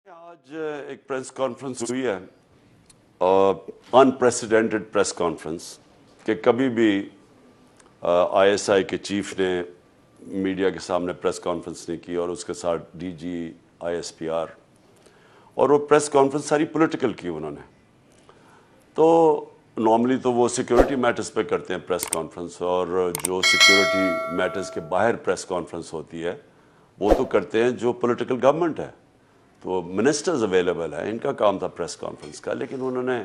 आज एक press conference हुई है, अनप्रेसिडेंटेड प्रेस कॉन्फ्रेंस कि कभी भी आईएसआई के चीफ ने मीडिया के सामने प्रेस कॉन्फ्रेंस नहीं की और उसके साथ डीजी आईएसपीआर, और वो प्रेस कॉन्फ्रेंस सारी पॉलिटिकल की उन्होंने। तो नॉर्मली तो वो सिक्योरिटी मैटर्स पे करते हैं प्रेस कॉन्फ्रेंस, और जो सिक्योरिटी मैटर्स के बाहर प्रेस कॉन्फ्रेंस होती है वो तो करते हैं जो पॉलिटिकल गवर्नमेंट है, तो मिनिस्टर्स अवेलेबल है, इनका काम था प्रेस कॉन्फ्रेंस का। लेकिन उन्होंने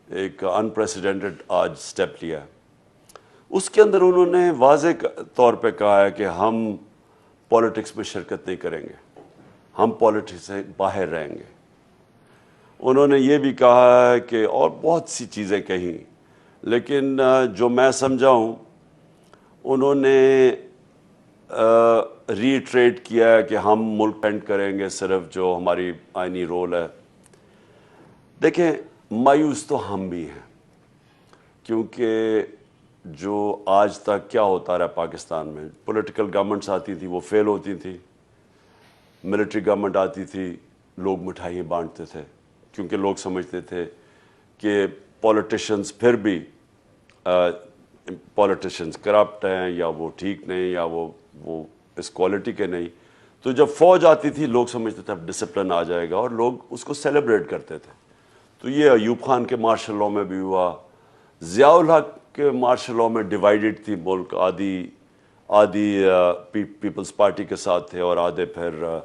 एक अनप्रेसिडेंटेड आज स्टेप लिया है। उसके अंदर उन्होंने वाज़ेह तौर पे कहा है कि हम पॉलिटिक्स में शिरकत नहीं करेंगे, हम पॉलिटिक्स से बाहर रहेंगे। उन्होंने ये भी कहा है कि और बहुत सी चीज़ें कही, लेकिन जो मैं समझा हूँ उन्होंने रीट्रेट किया है कि हम मुल्क पेंट करेंगे, सिर्फ जो हमारी आईनी रोल है। देखें, मायूस तो हम भी हैं, क्योंकि जो आज तक क्या होता रहा पाकिस्तान में, पॉलिटिकल गवर्नमेंट्स आती थी वो फेल होती थी, मिलिट्री गवर्नमेंट आती थी, लोग मिठाइयाँ बांटते थे, क्योंकि लोग समझते थे कि पॉलिटिशियंस फिर भी पॉलिटिशियंस करप्ट हैं, या वो ठीक नहीं, या वो इस क्वालिटी के नहीं। तो जब फौज आती थी लोग समझते थे अब डिसिप्लिन आ जाएगा, और लोग उसको सेलिब्रेट करते थे। तो ये अयूब खान के मार्शल लॉ में भी हुआ, ज़ियाउल हक के मार्शल लॉ में डिवाइडेड थी मुल्क, आधी पीपल्स पार्टी के साथ थे और आधे फिर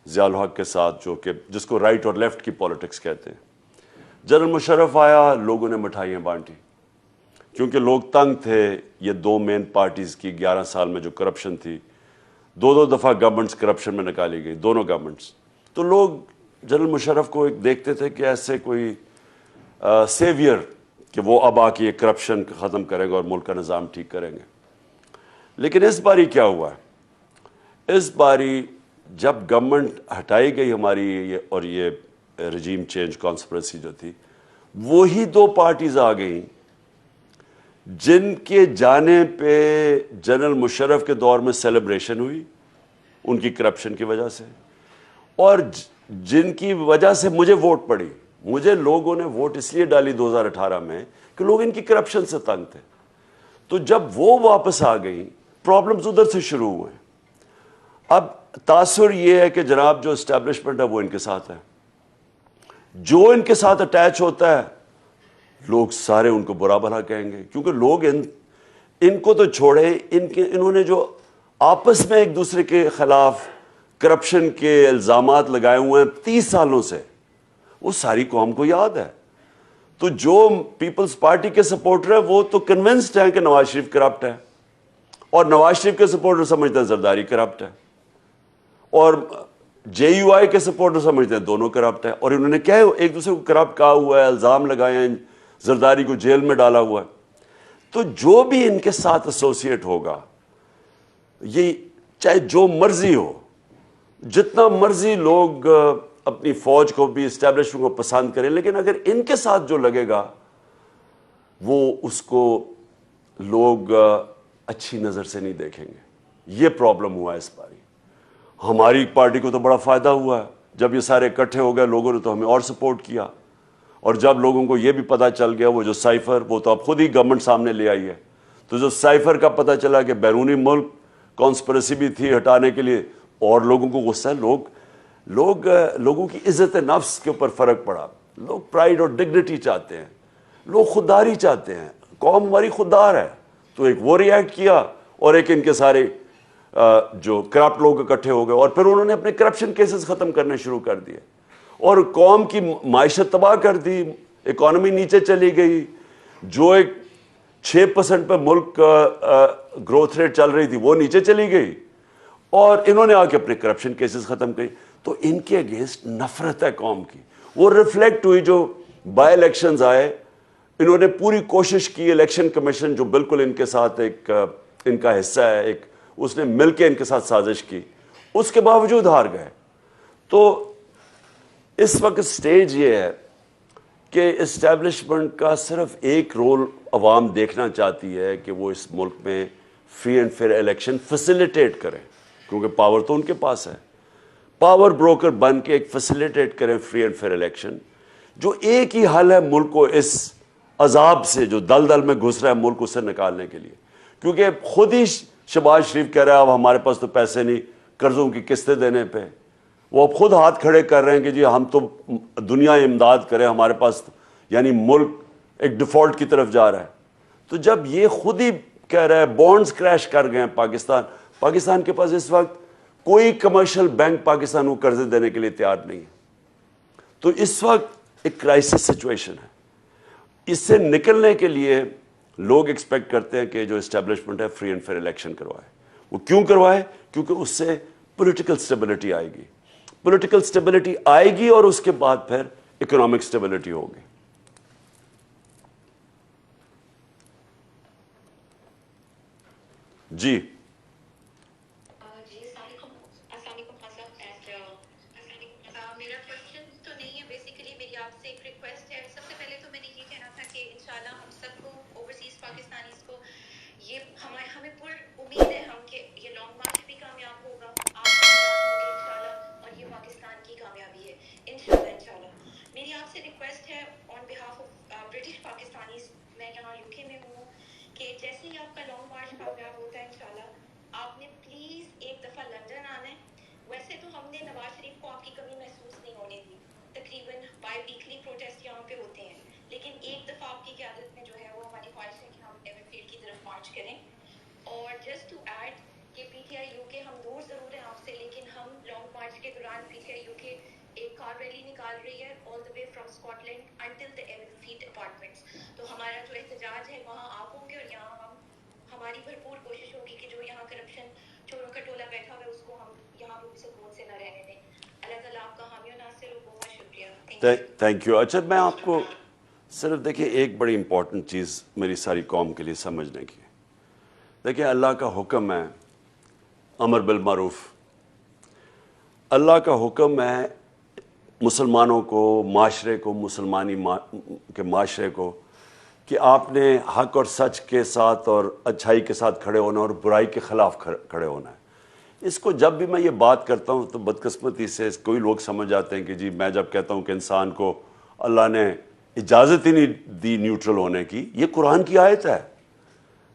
ज़ियाउल हक के साथ, जो कि जिसको राइट और लेफ्ट की पॉलिटिक्स कहते हैं। जनरल मुशर्रफ आया, लोगों ने मिठाइयाँ बांटी, क्योंकि लोग तंग थे ये दो मेन पार्टीज़ की 11 साल में जो करप्शन थी। दो दफ़ा गवर्नमेंट्स करप्शन में निकाली गई, दोनों गवर्नमेंट्स। तो लोग जनरल मुशर्रफ को एक देखते थे कि ऐसे कोई सेवियर कि वो अब आके ये करप्शन ख़त्म करेंगे और मुल्क का निज़ाम ठीक करेंगे। लेकिन इस बारी क्या हुआ है, इस बारी जब गवर्नमेंट हटाई गई हमारी ये रजीम चेंज कॉन्स्पिरेसी जो थी, वही दो पार्टीज़ आ गई जिनके जाने पे जनरल मुशर्रफ के दौर में सेलिब्रेशन हुई उनकी करप्शन की वजह से, और जिनकी वजह से मुझे वोट पड़ी। मुझे लोगों ने वोट इसलिए डाली 2018 में कि लोग इनकी करप्शन से तंग थे। तो जब वो वापस आ गई, प्रॉब्लम्स उधर से शुरू हुए। अब तासुर ये है कि जनाब जो एस्टेब्लिशमेंट है वो इनके साथ है, जो इनके साथ अटैच होता है लोग सारे उनको बुरा भला कहेंगे, क्योंकि लोग इनको तो छोड़े, इन्होंने जो आपस में एक दूसरे के खिलाफ करप्शन के इल्ज़ामात लगाए हुए हैं 30 सालों से, वो सारी कौम को याद है। तो जो पीपल्स पार्टी के सपोर्टर है वो तो कन्विंस्ड हैं कि नवाज शरीफ करप्ट है, और नवाज शरीफ के सपोर्टर समझते हैं जरदारी करप्ट है, और जेयूआई के सपोर्टर समझते हैं दोनों करप्ट है। और इन्होंने क्या है, एक दूसरे को करप्ट कहा हुआ है, इल्ज़ाम लगाए हैं, जरदारी को जेल में डाला हुआ है। तो जो भी इनके साथ एसोसिएट होगा, ये चाहे जो मर्जी हो, जितना मर्जी लोग अपनी फौज को भी एस्टेब्लिशमेंट को पसंद करें, लेकिन अगर इनके साथ जो लगेगा वो उसको लोग अच्छी नज़र से नहीं देखेंगे। ये प्रॉब्लम हुआ है इस बारी। हमारी पार्टी को तो बड़ा फ़ायदा हुआ है, जब ये सारे इकट्ठे हो गए लोगों ने तो हमें और सपोर्ट किया, और जब लोगों को ये भी पता चल गया वो जो साइफर, वो तो अब खुद ही गवर्नमेंट सामने ले आई है, तो जो साइफर का पता चला कि बैरूनी मुल्क कॉन्स्पिरेसी भी थी हटाने के लिए, और लोगों को गुस्सा है। लोगों की इज्जत नफ्स के ऊपर फ़र्क पड़ा। लोग प्राइड और डिग्निटी चाहते हैं, लोग खुददारी चाहते हैं, कौम हमारी खुददार है। तो एक वो रिएक्ट किया, और एक इनके सारे जो करप्ट लोग इकट्ठे हो गए, और फिर उन्होंने अपने करप्शन केसेस ख़त्म करने शुरू कर दिए, और कौम की माइशत तबाह कर दी, इकॉनमी नीचे चली गई। जो एक 6% पर मुल्क ग्रोथ रेट चल रही थी वो नीचे चली गई, और इन्होंने आके अपने करप्शन केसेस ख़त्म किए। तो इनके अगेंस्ट नफरत है कौम की, वो रिफ्लेक्ट हुई। जो बाई इलेक्शंस आए, इन्होंने पूरी कोशिश की, इलेक्शन कमीशन जो बिल्कुल इनके साथ एक इनका हिस्सा है, एक उसने मिलके इनके साथ साजिश की, उसके बावजूद हार गए। तो इस वक्त स्टेज ये है कि इस्टेब्लिशमेंट का सिर्फ एक रोल अवाम देखना चाहती है कि वो इस मुल्क में free and fair election facilitate करें, क्योंकि पावर तो उनके पास है। پاور بروکر بن کے ایک فیسیلیٹیٹ کریں فری اینڈ فیئر الیکشن. جو ایک ہی حل ہے ملک کو اس عذاب سے جو دلدل میں گھس رہا ہے ملک اسے نکالنے کے لیے. کیونکہ خود ہی شہباز شریف کہہ رہا ہے اب ہمارے پاس تو پیسے نہیں قرضوں کی قسطیں دینے پہ. وہ اب خود ہاتھ کھڑے کر رہے ہیں کہ جی ہم تو دنیا امداد کریں, ہمارے پاس یعنی ملک ایک ڈیفالٹ کی طرف جا رہا ہے. تو جب یہ خود ہی کہہ رہا ہے بانڈز کریش کر گئے ہیں پاکستان کے پاس اس وقت کوئی کمرشل بینک پاکستان کو قرضے دینے کے لیے تیار نہیں ہے. تو اس وقت ایک کرائسس سچویشن ہے. اس سے نکلنے کے لیے لوگ ایکسپیکٹ کرتے ہیں کہ جو اسٹیبلشمنٹ ہے فری اینڈ فیئر الیکشن کروائے. وہ کیوں کروائے؟ کیونکہ اس سے پولیٹیکل سٹیبلٹی آئے گی. پولیٹیکل سٹیبلٹی آئے گی اور اس کے بعد پھر اکنامک سٹیبلٹی ہوگی. جی میرا کوشچن تو نہیں ہے, بیسیکلی میری آپ سے ایک ریکویسٹ ہے. سب سے پہلے تو میں نے یہ کہنا تھا کہ انشاءاللہ ہم سب کو اوورسیز پاکستانیز کو یہ ہمیں پر امید ہے ہم کہ یہ لانگ مارچ بھی کامیاب ہوگا, آپ کامیاب ہوں گے انشاءاللہ, اور یہ پاکستان کی کامیابی ہے انشاءاللہ. میری آپ سے ریکویسٹ ہے آن بہاف آف برٹش پاکستانیز, میں یہاں یو کے میں ہوں, کہ جیسے ہی آپ کا لانگ مارچ کامیاب ہوتا ہے انشاءاللہ آپ نے پلیز ایک دفعہ لندن آنا ہے. ویسے تو ہم نے نواز شریف کو آپ کی کمی محسوس نہیں ہونے دی, تقریباً بائی ویکلی پروٹیسٹ یہاں پہ ہوتے ہیں, لیکن ایک دفعہ آپ کی قیادت میں جو ہے وہ ہماری خواہش ہے کہ ہم ایور فیلڈ کی طرف مارچ کریں. اور جسٹ ٹو ایڈ کہ پی ٹی آئی یو کے ہم دور ضرور ہیں آپ سے, لیکن ہم لانگ مارچ کے دوران پی ٹی آئی یو کے ایک کار ریلی نکال رہی ہے all the way from Scotland until the Everfield apartments. تو ہمارا جو احتجاج ہے وہاں آپ ہوں گے, اور یہاں ہماری بھرپور کوشش ہوگی کہ جو یہاں کرپشن چوروں کا ٹولہ بیٹھا ہوا ہے اس کو ہم یہاں پہ سکون سے نہ رہنے دیں. اللہ تعالیٰ آپ کا حامی و ناصر ہو. بہت شکریہ. Thank you. اچھا میں آپ کو صرف دیکھیں ایک بڑی امپورٹنٹ چیز میری ساری قوم کے لیے سمجھنے کی. دیکھیں اللہ کا حکم ہے امر بالمعروف. اللہ کا حکم ہے مسلمانوں کو, معاشرے کو, مسلمانی کے معاشرے کو کہ آپ نے حق اور سچ کے ساتھ اور اچھائی کے ساتھ کھڑے ہونا اور برائی کے خلاف کھڑے ہونا ہے. اس کو جب بھی میں یہ بات کرتا ہوں تو بدقسمتی سے کوئی لوگ سمجھ جاتے ہیں کہ جی میں جب کہتا ہوں کہ انسان کو اللہ نے اجازت ہی نہیں دی نیوٹرل ہونے کی. یہ قرآن کی آیت ہے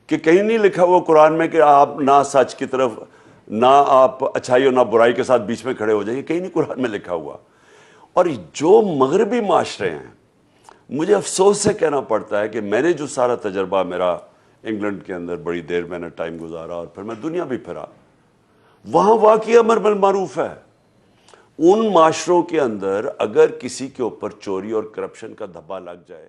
کہ کہیں نہیں لکھا ہوا قرآن میں کہ آپ نہ سچ کی طرف نہ آپ اچھائی اور نہ برائی کے ساتھ بیچ میں کھڑے ہو جائیں. کہیں نہیں قرآن میں لکھا ہوا. اور جو مغربی معاشرے ہیں, مجھے افسوس سے کہنا پڑتا ہے کہ میں نے جو سارا تجربہ میرا انگلینڈ کے اندر بڑی دیر میں نے ٹائم گزارا اور پھر میں دنیا بھی پھرا, وہاں واقعی امر بالمعروف ہے. ان معاشروں کے اندر اگر کسی کے اوپر چوری اور کرپشن کا دھبا لگ جائے